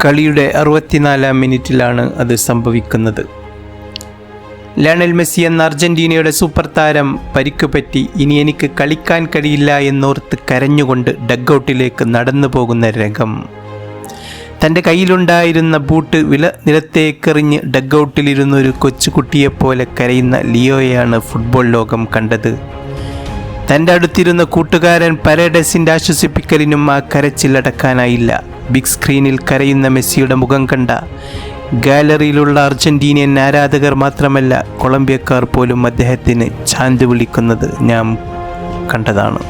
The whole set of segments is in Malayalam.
കളിയുടെ 64-ാം മിനിറ്റിലാണ് അത് സംഭവിക്കുന്നത്. ലയണൽ മെസ്സി എന്ന അർജന്റീനയുടെ സൂപ്പർ താരം പരിക്ക് പറ്റി ഇനി എനിക്ക് കളിക്കാൻ കഴിയില്ല എന്നോർത്ത് കരഞ്ഞുകൊണ്ട് ഡഗ്ഔട്ടിലേക്ക് നടന്നു പോകുന്ന രംഗം. തൻ്റെ കയ്യിലുണ്ടായിരുന്ന ബൂട്ട് നിലത്തേക്കെറിഞ്ഞ് ഡഗ്ഔട്ടിലിരുന്ന ഒരു കൊച്ചുകുട്ടിയെപ്പോലെ കരയുന്ന ലിയോയെയാണ് ഫുട്ബോൾ ലോകം കണ്ടത്. തൻ്റെ അടുത്തിരുന്ന കൂട്ടുകാരൻ പരേഡസിൻ്റെ ആശ്വസിപ്പിക്കലിനും ആ കരച്ചിലടക്കാനായില്ല. ബിഗ് സ്ക്രീനിൽ കരയുന്ന മെസ്സിയുടെ മുഖം കണ്ട ഗാലറിയിലുള്ള അർജന്റീനിയൻ ആരാധകർ മാത്രമല്ല, കൊളംബിയക്കാർ പോലും അദ്ദേഹത്തിന് ചാന്ത് വിളിക്കുന്നത് ഞാൻ കണ്ടതാണ്.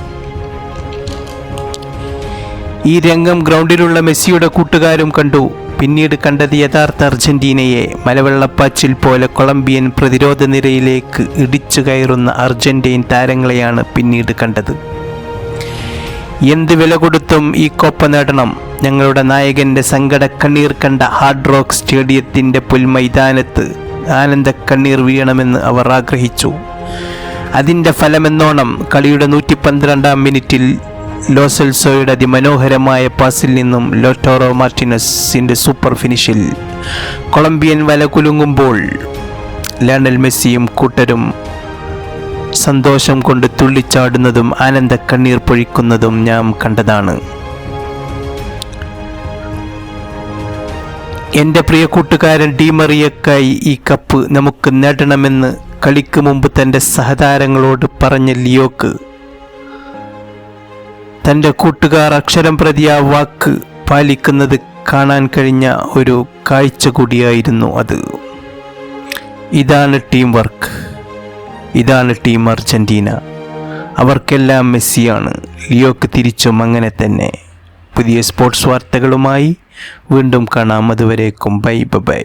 ഈ രംഗം ഗ്രൗണ്ടിലുള്ള മെസ്സിയുടെ കൂട്ടുകാരും കണ്ടു. പിന്നീട് കണ്ടത് യഥാർത്ഥ അർജന്റീനയെ. മലവെള്ളപ്പാച്ചിൽ പോലെ കൊളംബിയൻ പ്രതിരോധ നിരയിലേക്ക് ഇടിച്ചു കയറുന്ന അർജന്റീൻ താരങ്ങളെയാണ് പിന്നീട് കണ്ടത്. എന്ത് വില കൊടുത്തും ഈ കോപ്പ നേടണം, ഞങ്ങളുടെ നായകൻ്റെ സങ്കട കണ്ണീർ കണ്ട ഹാർഡ് റോക്ക് സ്റ്റേഡിയത്തിൻ്റെ പുൽമൈതാനത്ത് ആനന്ദക്കണ്ണീർ വീഴണമെന്ന് അവർ ആഗ്രഹിച്ചു. അതിൻ്റെ ഫലമെന്നോണം കളിയുടെ 112-ാം മിനിറ്റിൽ ലോസെൽസോയുടെ അതിമനോഹരമായ പാസിൽ നിന്നും ലോട്ടാറോ മാർട്ടിനസിൻ്റെ സൂപ്പർ ഫിനിഷിൽ കൊളംബിയൻ വല കുലുങ്ങുമ്പോൾ ലയണൽ മെസ്സിയും കൂട്ടരും സന്തോഷം കൊണ്ട് തുള്ളിച്ചാടുന്നതും ആനന്ദ കണ്ണീർ പൊഴിക്കുന്നതും ഞാൻ കണ്ടതാണ്. എൻ്റെ പ്രിയ കൂട്ടുകാരൻ ഡി മറിയക്കായി ഈ കപ്പ് നമുക്ക് നേടണമെന്ന് കളിക്ക് മുമ്പ് തൻ്റെ സഹതാരങ്ങളോട് പറഞ്ഞ ലിയോക്ക് തൻ്റെ കൂട്ടുകാർ അക്ഷരം പ്രതി ആ വാക്ക് പാലിക്കുന്നത് കാണാൻ കഴിഞ്ഞ ഒരു കാഴ്ച കൂടിയായിരുന്നു അത്. ഇതാണ് ടീം വർക്ക്, ഇതാണ് ടീം അർജന്റീന. അവർക്കെല്ലാം മെസ്സിയാണ്. ലിയോക്ക് തിരിച്ചും അങ്ങനെ തന്നെ. പുതിയ സ്പോർട്സ് വാർത്തകളുമായി വീണ്ടും കാണാം. അതുവരേക്കും ബൈ ബൈ.